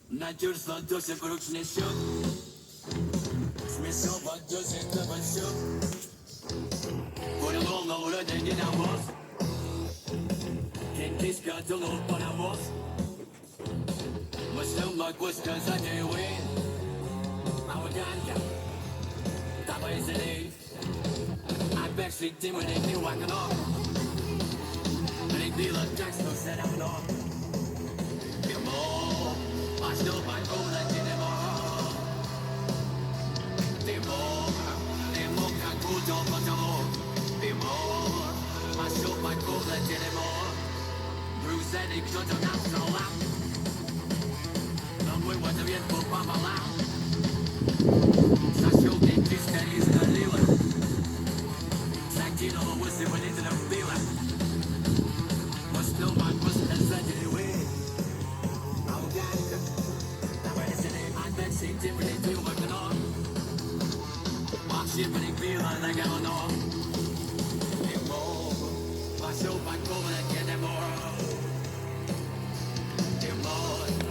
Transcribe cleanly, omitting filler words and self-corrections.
Натюрсло досі круч несет. Смешного досі тебе счет. Понял на уроде не навоз. Кенти спятил по навоз. Мыслил могу сказать и вы. А вот я давай залей. Опять сидим и не в окно. Прибила тексту все равно. I still might go like anymore. Demo, как будто потому. Demo, I still might go like anymore. Bruce and ik tot een afslag. Dan moet wat er weer voor mama laat. Zaszło nie kiska nie znaliła. Zakino łysy when into the feeling. Was still my pussy and said anyway. Oh God. Same thing when they do working on. My shit when they feel like I don't know. Anymore. My show back over again anymore. Anymore.